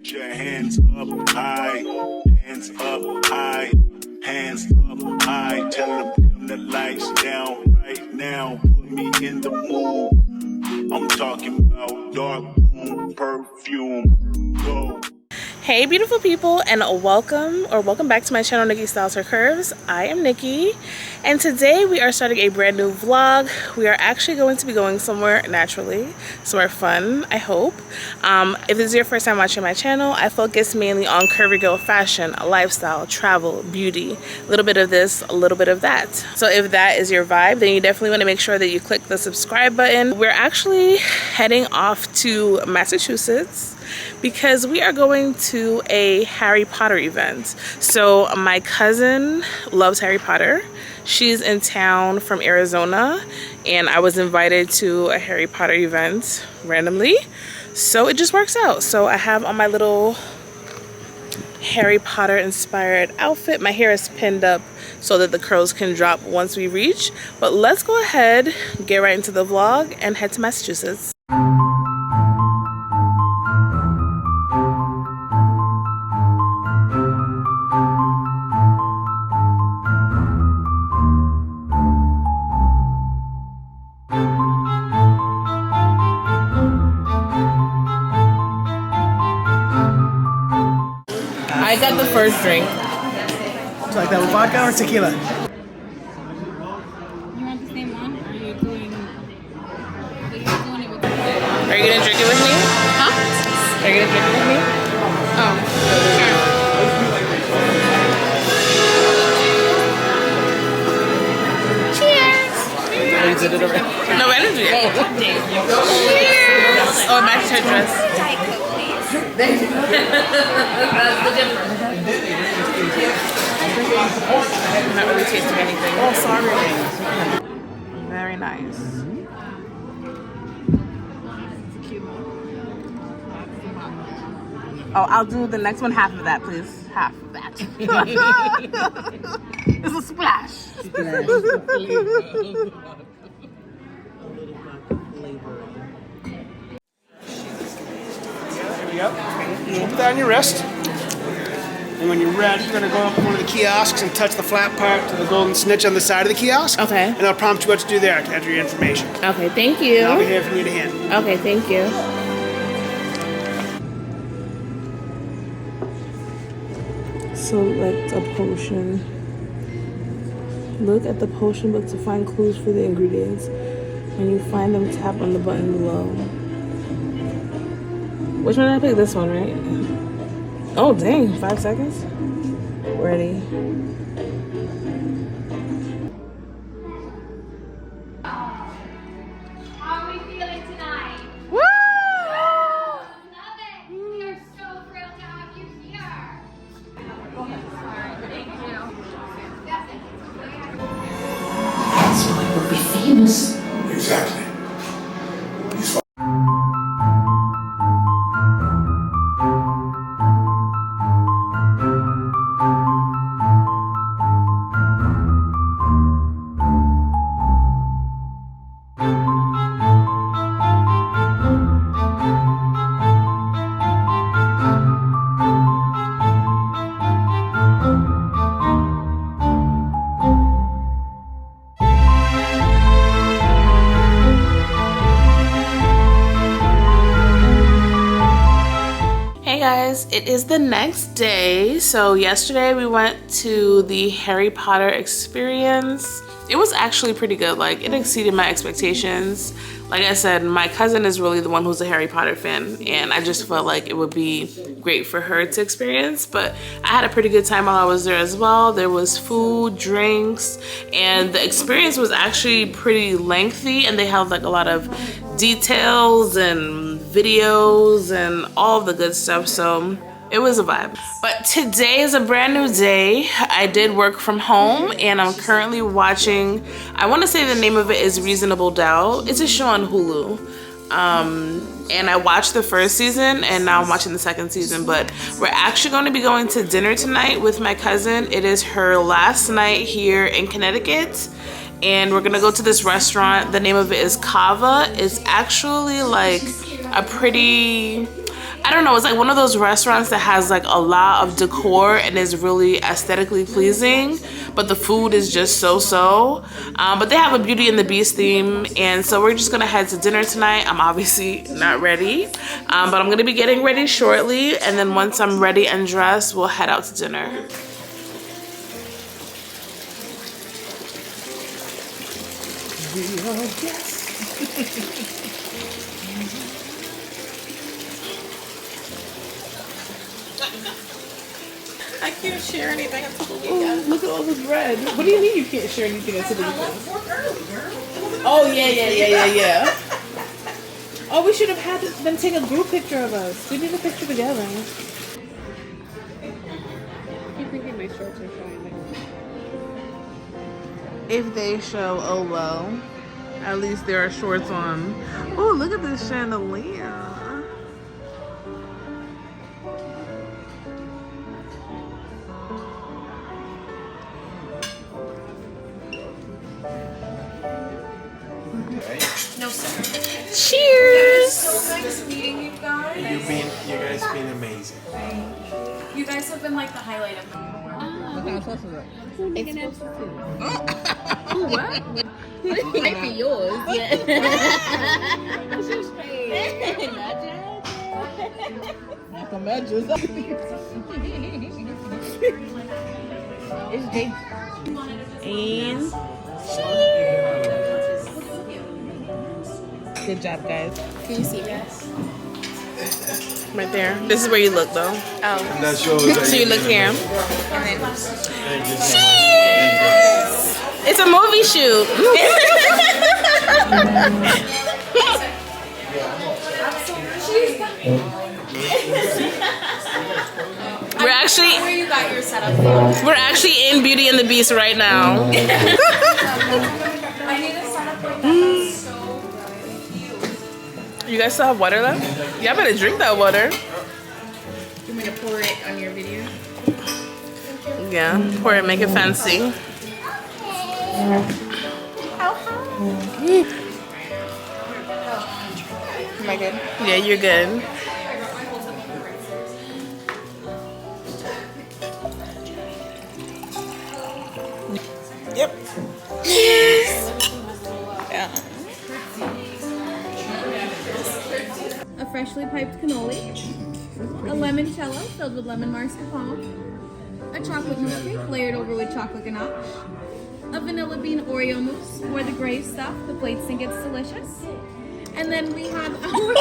Put your hands up high, hands up high, hands up high. Tell them dim the lights down right now. Put me in the mood. I'm talking about dark room perfume. Go. Hey beautiful people, and welcome back to my channel, Nicki Styles Her Curves. I am Nicki, and today we are starting a brand new vlog. We are actually going to be going somewhere naturally, somewhere fun, I hope. If this is your first time watching my channel, I focus mainly on curvy girl fashion, lifestyle, travel, beauty, a little bit of this, a little bit of that. So if that is your vibe, then you definitely want to make sure that you click the subscribe button. We're actually heading off to Massachusetts because we are going to a Harry Potter event. So my cousin loves Harry Potter. She's in town from Arizona, and I was invited to a Harry Potter event randomly. So it just works out. So I have on my little Harry Potter inspired outfit. My hair is pinned up so that the curls can drop once we reach. But let's go ahead, get right into the vlog, and head to Massachusetts. I got the first drink. Do you like that with vodka or tequila? You want the same one, or are you doing it with the Are you gonna drink it with me? Huh? Are you gonna drink it with me? Oh, sure. Cheers! Oh, you did it already? No, I didn't do it. Cheers! Oh, it matched her dress. Diet Coke, please. That's the difference. I'm not really tasting anything. Oh, sorry. Very nice. Oh, I'll do the next one, half of that, please. Half of that. It's a splash. Yep. Put that on your wrist. And when you're ready, you're going to go up to one of the kiosks and touch the flat part to the golden snitch on the side of the kiosk. Okay. And I'll prompt you what to do there to enter your information. Okay, thank you. And I'll be here if you need a hand. Okay, thank you. Select a potion. Look at the potion book to find clues for the ingredients. When you find them, tap on the button below. Which one did I pick? This one, right? Oh, dang. 5 seconds? Ready. How are we feeling tonight? Woo! Love it! We are so thrilled to have you here. Thank you. So I would be famous. Exactly. Hey guys, it is the next day. So yesterday we went to the Harry Potter experience. It was actually pretty good. Like, it exceeded my expectations. Like I said, my cousin is really the one who's a Harry Potter fan, and I just felt like it would be great for her to experience. But I had a pretty good time while I was there as well. There was food, drinks, and the experience was actually pretty lengthy, and they have like a lot of details and videos and all the good stuff. So it was a vibe. But today is a brand new day. I did work from home, and I'm currently watching, I want to say the name of it is Reasonable Doubt. It's a show on Hulu. And I watched the first season, and now I'm watching the second season. But we're actually going to be going to dinner tonight with my cousin. It is her last night here in Connecticut, and we're gonna go to this restaurant. The name of it is Cava. It's actually like a pretty, I don't know, it's like one of those restaurants that has like a lot of decor and is really aesthetically pleasing, but the food is just so-so. But they have a Beauty and the Beast theme, and so we're just gonna head to dinner tonight. I'm obviously not ready, but I'm gonna be getting ready shortly, and then once I'm ready and dressed, we'll head out to dinner. I can't share anything until the weekend. Oh, look at all the bread. What do you mean you can't share anything until the weekend? Oh, yeah. Oh, we should have had them take a group picture of us. We need a picture together. I keep thinking my shorts are showing. If they show, oh well. At least there are shorts on. Oh, look at this chandelier. No, sir. Cheers! So nice meeting you guys. You guys been amazing. You guys have been like the highlight of the What? It might be yours. Yeah. It's Jake. And good job, guys. Can you see this? Right there. This is where you look, though. Oh. That shows that So you look here. And then, Cheers! It's a movie shoot. We're actually where you got your setup from. we're actually in Beauty and the Beast right now. I need a setup like that. That's so cute. You guys still have water left? Yeah, I better drink that water. you want me to pour it on your video? Yeah, pour it, make it fancy. Am I good? Yeah, you're good. Yep. Yeah. A freshly piped cannoli, a limoncello filled with lemon mascarpone, a chocolate milkshake layered over with chocolate ganache, a vanilla bean Oreo mousse for the gray stuff. The plates think it's delicious. And then we have our...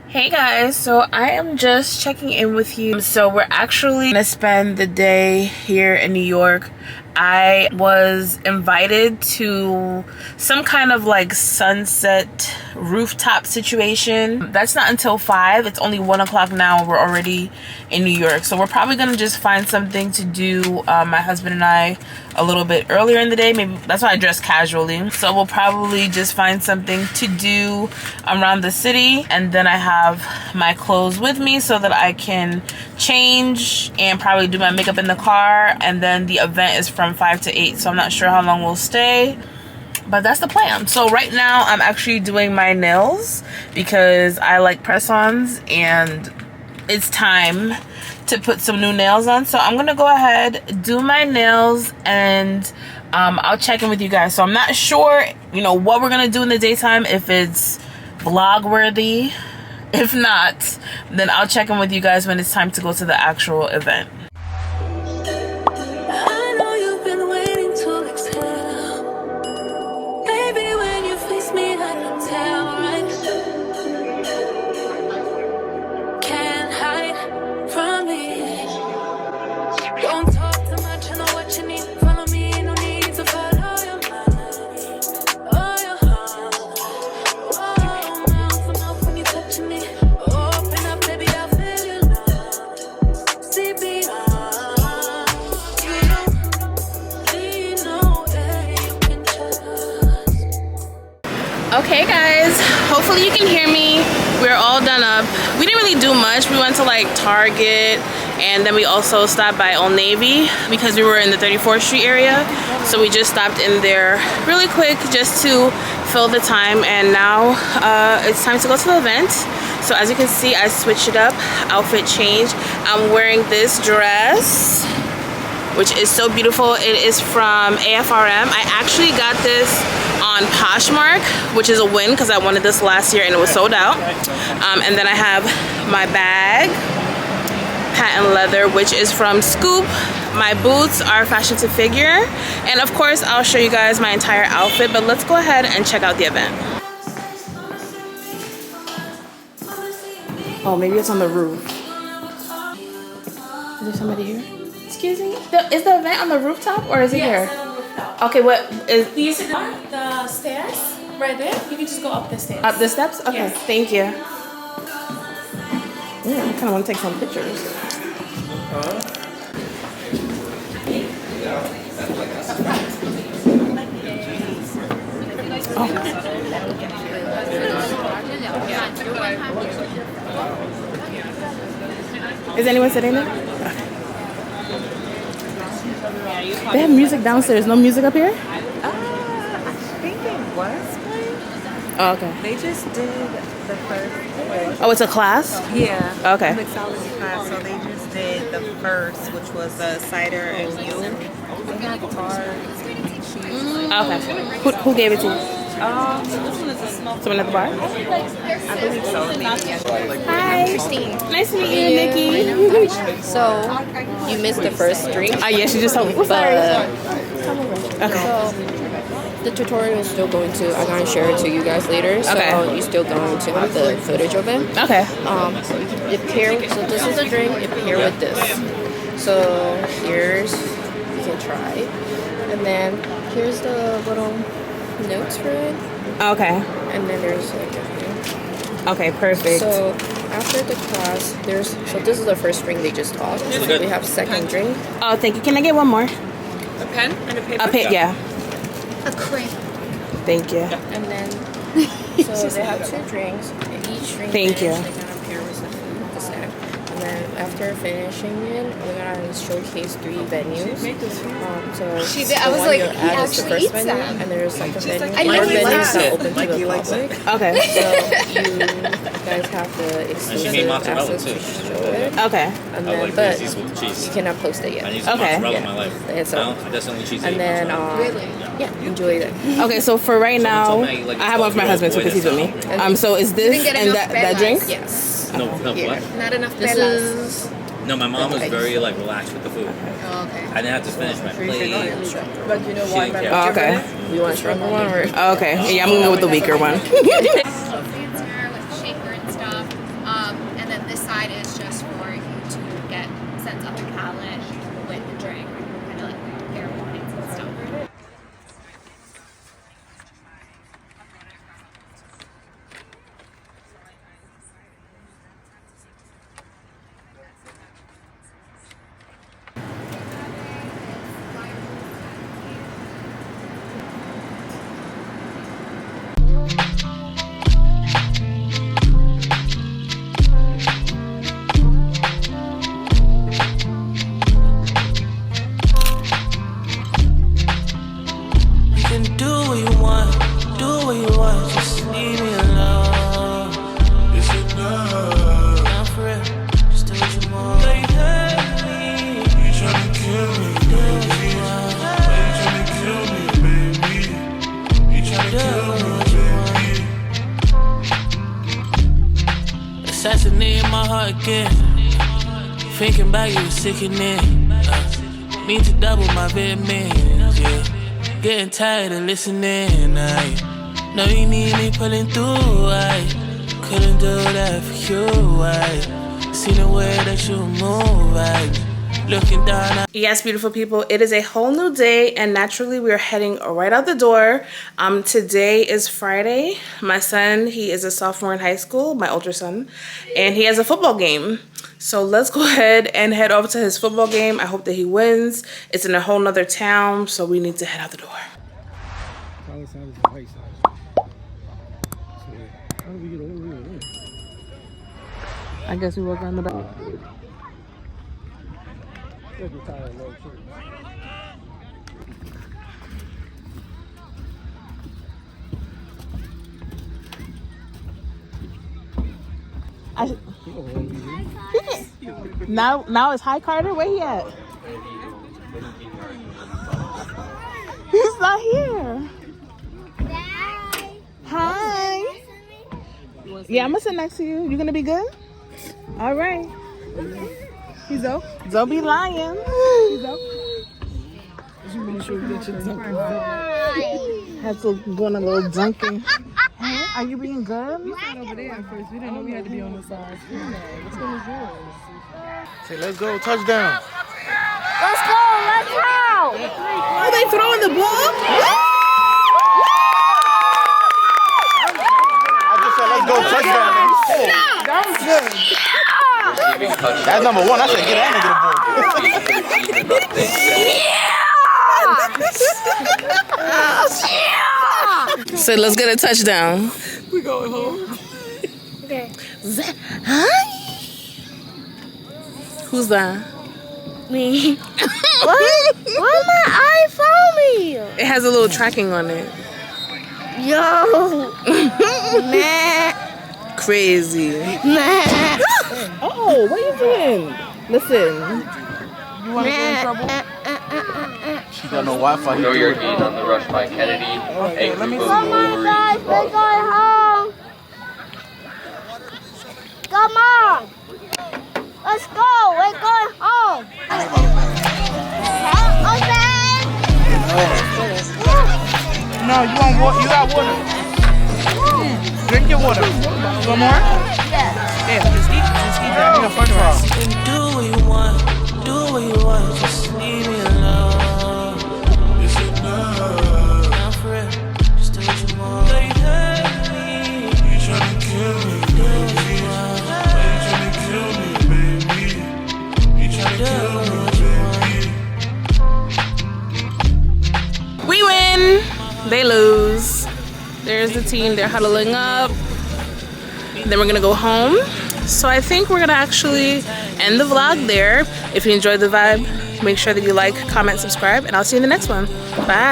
Hey guys, so I am just checking in with you. So we're actually gonna spend the day here in New York. I was invited to some kind of like sunset rooftop situation. That's not until 5. It's only 1 o'clock now. We're already in New York. So we're probably gonna just find something to do, my husband and I, a little bit earlier in the day. Maybe that's why I dress casually. So we'll probably just find something to do around the city. And then I have my clothes with me so that I can change and probably do my makeup in the car. And then the event is from 5 to 8, so I'm not sure how long we'll stay, but that's the plan. So right now I'm actually doing my nails because I like press-ons and it's time to put some new nails on. So I'm gonna go ahead, do my nails, and I'll check in with you guys. So I'm not sure, you know, what we're gonna do in the daytime, if it's vlog worthy. If not, then I'll check in with you guys when it's time to go to the actual event. Okay guys, hopefully you can hear me. We're all done up. We didn't really do much. We went to like Target And then we also stopped by Old Navy because we were in the 34th Street area. So we just stopped in there really quick just to fill the time. And now it's time to go to the event. So as you can see, I switched it up, outfit change. I'm wearing this dress, which is so beautiful. It is from AFRM. I actually got this on Poshmark, which is a win because I wanted this last year and it was sold out. And then I have my bag, patent leather, which is from Scoop. My boots are fashion to figure. And of course, I'll show you guys my entire outfit, but let's go ahead and check out the event. Oh, maybe it's on the roof. Is there somebody here? Excuse me? Is the event on the rooftop or is it here? Yes, on the rooftop. Okay, what is... Do you see the stairs right there? You can just go up the stairs. Up the steps? Okay, Yes. thank you. Ooh, I kind of want to take some pictures. Is anyone sitting there? They have music downstairs. No music up here? I think it was playing. Oh, okay. They just did the first. Oh, it's a class? Yeah. Okay. Mixology class. So they just did the first, which was the cider and mule. They had cards, cheese. Okay. Who gave it to you? This one is a small. Someone at the bar? I believe so. Maybe. Hi. Nice to meet you, Nikki. So, you missed the first drink. Yeah, she just told me. But, Okay. so, the tutorial is still going to, I'm going to share it to you guys later. So, Okay. you're still going to have the footage of it. Okay. You pair, so this is a drink, you pair with this. So, here's, you can try. And then, here's the little notes for it. Okay. And then there's like a Okay, perfect. So after the class, so this is the first drink they just taught. So we have second drink. Oh, thank you. Can I get one more? A pen and a paper. A pen, yeah. A cream. Thank you. And then, so they have two drinks. And each drink Thank you. they're gonna pair with the food, the snack. And then after finishing it, we're gonna showcase 3 venues. So She did. the I was one like, you're he at is the actually first eats venue, them. and there's a second venue. I Our like venues that. are open to the public. Okay. So you guys have the exclusive access to show it. Okay. And then, but you cannot post it yet. Okay. And so, and then, yeah, enjoy it. Okay, so for right now, I have one for my husband too because he's with me. So is this and that drink? Yes. No, what? Not enough This pelas. is. No, my mom was very like relaxed with the food. Oh, okay. I didn't have to finish my plate. But you know She what? didn't care. Oh, okay. You want a stronger one or? Okay. Yeah, I'm gonna go with the weaker one. Fancier with shaker and stuff. And then this side is just for you to get sense of the palate with the drink. Kind of like pair wines and stuff. Assassinating my heart again. Thinking about you was sickening. Need to double my vitamins, yeah. Getting tired of listening, I know you need me pulling through, I couldn't do that for you, I seen the way that you move, I looking down. Yes, beautiful people, it is a whole new day and naturally we are heading right out the door. Today is Friday. My son, he is a sophomore in high school, my older son, and he has a football game. So let's go ahead and head over to his football game. I hope that he wins. It's in a whole nother town, so we need to head out the door. Cava Southington CT. How do we get over here? I guess we walk around the back. Now it's Hi Carter. Where he at? He's not here. Hi. Yeah, I'm gonna sit next to you. You gonna be good? All right. He's up. Don't be lying. He's up. Had to go on a little dunking. Hey, are you being good? We sat over there at first. We didn't know we had to be on the side. Which one is yours? Say, let's go, touchdown. Let's go, let's go! Are they throwing the ball? I just said, let's go, touchdown. That was good. That's number one. I said, get that nigga the ball. So let's get a touchdown. We going home. Okay. Hi. Who's that? Me. What? Why my iPhone me? It has a little tracking on it. Yo. Nah. Crazy. Nah. Oh, what are you doing? Listen. You want to get in trouble? She got no Wi-Fi. Throw your gate on the rush by Kennedy. Okay, let me see. Come on, guys. We're going home. Come on. Let's go. We're going home. No, you want water? You got water. Drink your water. You want more? Yeah. Yeah, just eat that. You got fun fries. Do what you want, do what you want, just leave me alone. Is it love? Not for real, just do what you want. Girl, you hurt me. You tryna kill me, baby. Why you tryna kill me, baby? You tryna kill me, baby. We win. They lose. There's the team. They're huddling up. Then we're gonna go home. So I think we're gonna actually end the vlog there. If you enjoyed the vibe, make sure that you like, comment, subscribe, and I'll see you in the next one. Bye.